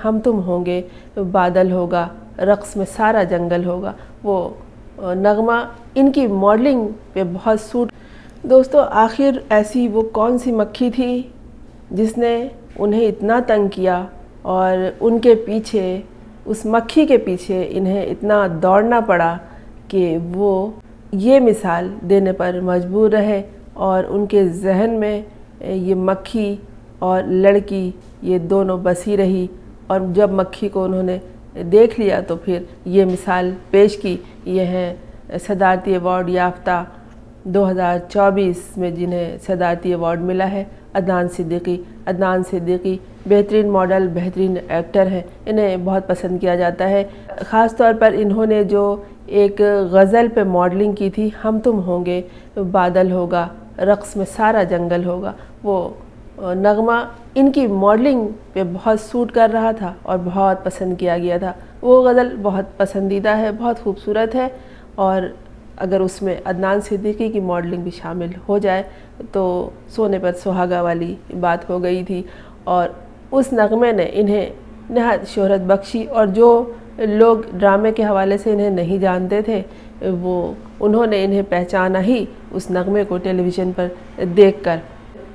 ہم تم ہوں گے بادل ہوگا، رقص میں سارا جنگل ہوگا، وہ نغمہ ان کی ماڈلنگ پہ بہت سوٹ۔ دوستو آخر ایسی وہ کون سی مکھی تھی جس نے انہیں اتنا تنگ کیا اور ان کے پیچھے، اس مکھی کے پیچھے انہیں اتنا دوڑنا پڑا کہ وہ یہ مثال دینے پر مجبور رہے اور ان کے ذہن میں یہ مکھی اور لڑکی یہ دونوں بسی رہی، اور جب مکھی کو انہوں نے دیکھ لیا تو پھر یہ مثال پیش کی۔ یہ ہیں صدارتی ایوارڈ یافتہ 2024 میں جنہیں صدارتی ایوارڈ ملا ہے، عدنان صدیقی۔ عدنان صدیقی بہترین ماڈل، بہترین ایکٹر ہیں، انہیں بہت پسند کیا جاتا ہے۔ خاص طور پر انہوں نے جو ایک غزل پہ ماڈلنگ کی تھی، ہم تم ہوں گے بادل ہوگا، رقص میں سارا جنگل ہوگا، وہ نغمہ ان کی ماڈلنگ پہ بہت سوٹ کر رہا تھا اور بہت پسند کیا گیا تھا۔ وہ غزل بہت پسندیدہ ہے، بہت خوبصورت ہے، اور اگر اس میں عدنان صدیقی کی ماڈلنگ بھی شامل ہو جائے تو سونے پر سہاگا والی بات ہو گئی تھی، اور اس نغمے نے انہیں نہایت شہرت بخشی، اور جو لوگ ڈرامے کے حوالے سے انہیں نہیں جانتے تھے انہوں نے انہیں پہچانا ہی اس نغمے کو ٹیلی ویژن پر دیکھ کر۔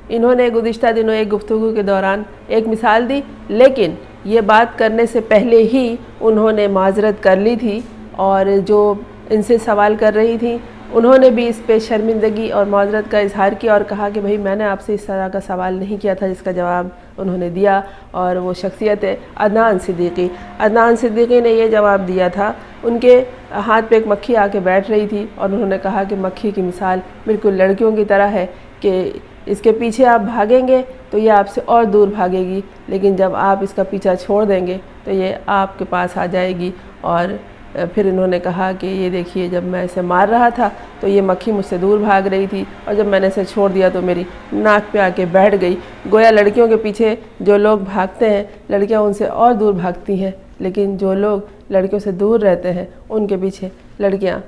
انہوں نے گزشتہ دنوں ایک گفتگو کے دوران ایک مثال دی، لیکن یہ بات کرنے سے پہلے ہی انہوں نے معذرت کر لی تھی، اور جو ان سے سوال کر رہی تھی انہوں نے بھی اس پہ شرمندگی اور معذرت کا اظہار کیا اور کہا کہ بھئی میں نے آپ سے اس طرح کا سوال نہیں کیا تھا، جس کا جواب انہوں نے دیا، اور وہ شخصیت ہے عدنان صدیقی۔ عدنان صدیقی نے یہ جواب دیا تھا، ان کے ہاتھ پہ ایک مکھی آ کے بیٹھ رہی تھی اور انہوں نے کہا کہ مکھی کی مثال بالکل لڑکیوں کی طرح ہے کہ اس کے پیچھے آپ بھاگیں گے تو یہ آپ سے اور دور بھاگے گی، لیکن جب آپ اس کا پیچھا چھوڑ دیں گے تو یہ آپ کے پاس آ جائے گی۔ اور پھر انہوں نے کہا کہ یہ دیکھیے، جب میں اسے مار رہا تھا تو یہ مکھی مجھ سے دور بھاگ رہی تھی، اور جب میں نے اسے چھوڑ دیا تو میری ناک پہ آ کے بیٹھ گئی۔ گویا لڑکیوں کے پیچھے جو لوگ بھاگتے ہیں، لڑکیاں ان سے اور دور بھاگتی ہیں، لیکن جو لوگ لڑکیوں سے دور رہتے ہیں ان کے پیچھے لڑکیاں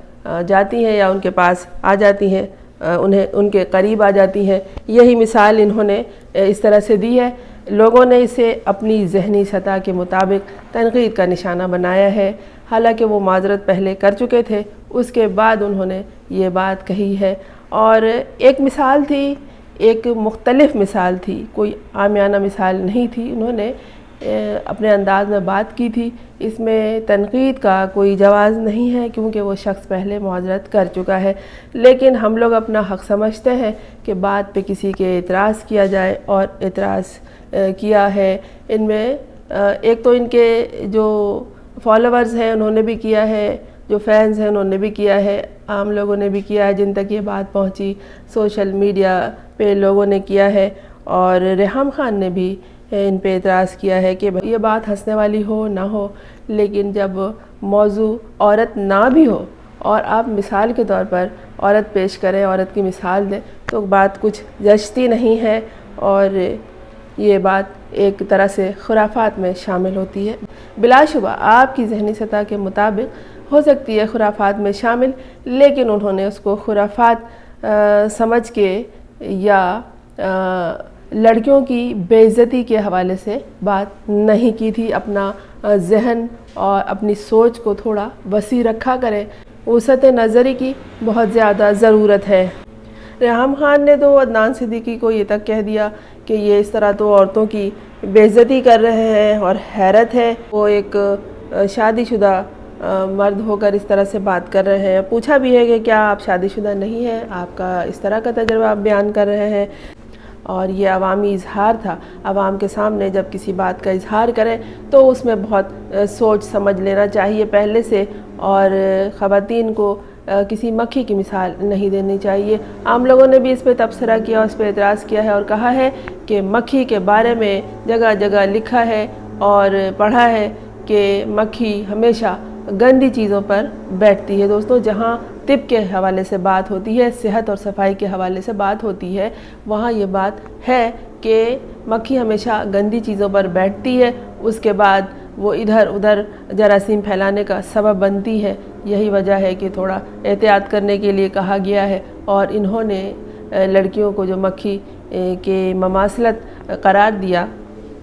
جاتی ہیں یا ان کے پاس آ جاتی ہیں، ان کے قریب آ جاتی ہیں۔ یہی مثال انہوں نے اس طرح سے دی ہے۔ لوگوں نے اسے اپنی ذہنی سطح کے مطابق تنقید کا نشانہ بنایا ہے، حالانکہ وہ معذرت پہلے کر چکے تھے، اس کے بعد انہوں نے یہ بات کہی ہے۔ اور ایک مثال تھی، ایک مختلف مثال تھی، کوئی عامیانہ مثال نہیں تھی، انہوں نے اپنے انداز میں بات کی تھی، اس میں تنقید کا کوئی جواز نہیں ہے کیونکہ وہ شخص پہلے معذرت کر چکا ہے، لیکن ہم لوگ اپنا حق سمجھتے ہیں کہ بات پہ کسی کے اعتراض کیا جائے، اور اعتراض کیا ہے۔ ان میں ایک تو ان کے جو فالوورز ہیں انہوں نے بھی کیا ہے، جو فینز ہیں انہوں نے بھی کیا ہے، عام لوگوں نے بھی کیا ہے، جن تک یہ بات پہنچی سوشل میڈیا پہ لوگوں نے کیا ہے، اور ریحام خان نے بھی ان پہ اعتراض کیا ہے کہ یہ بات ہنسنے والی ہو نہ ہو، لیکن جب موضوع عورت نہ بھی ہو اور آپ مثال کے طور پر عورت پیش کریں، عورت کی مثال دیں، تو بات کچھ جچتی نہیں ہے، اور یہ بات ایک طرح سے خرافات میں شامل ہوتی ہے۔ بلا شبہ آپ کی ذہنی سطح کے مطابق ہو سکتی ہے خرافات میں شامل، لیکن انہوں نے اس کو خرافات سمجھ کے یا لڑکیوں کی بے عزتی کے حوالے سے بات نہیں کی تھی۔ اپنا ذہن اور اپنی سوچ کو تھوڑا وسیع رکھا کریں، وسعت نظری کی بہت زیادہ ضرورت ہے۔ ریحام خان نے تو عدنان صدیقی کو یہ تک کہہ دیا کہ یہ اس طرح تو عورتوں کی بے عزتی کر رہے ہیں، اور حیرت ہے وہ ایک شادی شدہ مرد ہو کر اس طرح سے بات کر رہے ہیں۔ پوچھا بھی ہے کہ کیا آپ شادی شدہ نہیں ہیں، آپ کا اس طرح کا تجربہ آپ بیان کر رہے ہیں، اور یہ عوامی اظہار تھا۔ عوام کے سامنے جب کسی بات کا اظہار کریں تو اس میں بہت سوچ سمجھ لینا چاہیے پہلے سے، اور خواتین کو کسی مکھی کی مثال نہیں دینی چاہیے۔ عام لوگوں نے بھی اس پہ تبصرہ کیا، اس پہ اعتراض کیا ہے، اور کہا ہے کہ مکھی کے بارے میں جگہ جگہ لکھا ہے اور پڑھا ہے کہ مکھی ہمیشہ گندی چیزوں پر بیٹھتی ہے۔ دوستو، جہاں طب کے حوالے سے بات ہوتی ہے، صحت اور صفائی کے حوالے سے بات ہوتی ہے، وہاں یہ بات ہے کہ مکھی ہمیشہ گندی چیزوں پر بیٹھتی ہے، اس کے بعد وہ ادھر ادھر جراثیم پھیلانے کا سبب بنتی ہے۔ یہی وجہ ہے کہ تھوڑا احتیاط کرنے کے لیے کہا گیا ہے، اور انہوں نے لڑکیوں کو جو مکھی کے مماثلت قرار دیا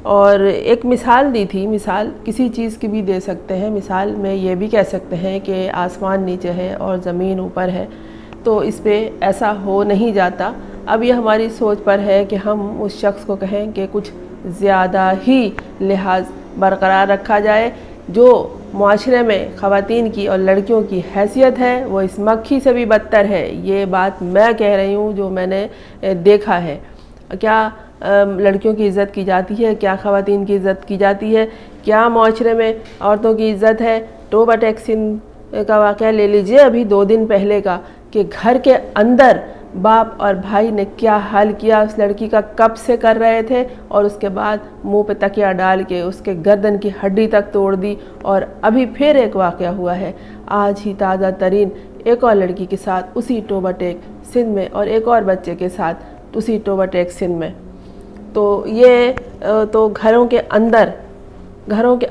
اور ایک مثال دی تھی، مثال کسی چیز کی بھی دے سکتے ہیں، مثال میں یہ بھی کہہ سکتے ہیں کہ آسمان نیچے ہے اور زمین اوپر ہے، تو اس پہ ایسا ہو نہیں جاتا۔ اب یہ ہماری سوچ پر ہے کہ ہم اس شخص کو کہیں کہ کچھ زیادہ ہی لحاظ برقرار رکھا جائے۔ جو معاشرے میں خواتین کی اور لڑکیوں کی حیثیت ہے وہ اس مکھی سے بھی بدتر ہے۔ یہ بات میں کہہ رہی ہوں جو میں نے دیکھا ہے۔ کیا لڑکیوں کی عزت کی جاتی ہے؟ کیا خواتین کی عزت کی جاتی ہے؟ کیا معاشرے میں عورتوں کی عزت ہے؟ ٹوبہ ٹیک سندھ کا واقعہ لے لیجئے ابھی 2 دن پہلے کا، کہ گھر کے اندر باپ اور بھائی نے کیا حال کیا اس لڑکی کا، کب سے کر رہے تھے، اور اس کے بعد منہ پہ تکیہ ڈال کے اس کے گردن کی ہڈی تک توڑ دی۔ اور ابھی پھر ایک واقعہ ہوا ہے آج ہی تازہ ترین، ایک اور لڑکی کے ساتھ اسی ٹوبہ ٹیک سندھ میں، اور ایک اور بچے کے ساتھ اسی ٹوبہ ٹیک سندھ میں۔ تو یہ تو گھروں کے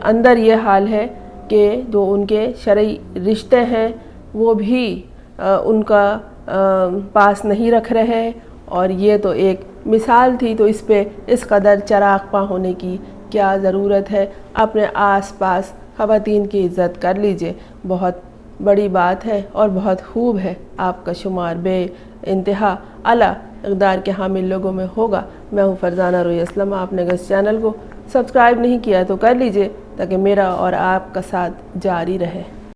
اندر یہ حال ہے کہ جو ان کے شرعی رشتے ہیں وہ بھی ان کا پاس نہیں رکھ رہے، اور یہ تو ایک مثال تھی، تو اس پہ اس قدر چراغ ہونے کی کیا ضرورت ہے؟ اپنے آس پاس خواتین کی عزت کر لیجئے، بہت بڑی بات ہے اور بہت خوب ہے۔ آپ کا شمار بے انتہا اعلیٰ اقدار کے حامل لوگوں میں ہوگا۔ میں ہوں فرزانہ روی اسلم۔ آپ نے اگر اس چینل کو سبسکرائب نہیں کیا تو کر لیجئے تاکہ میرا اور آپ کا ساتھ جاری رہے۔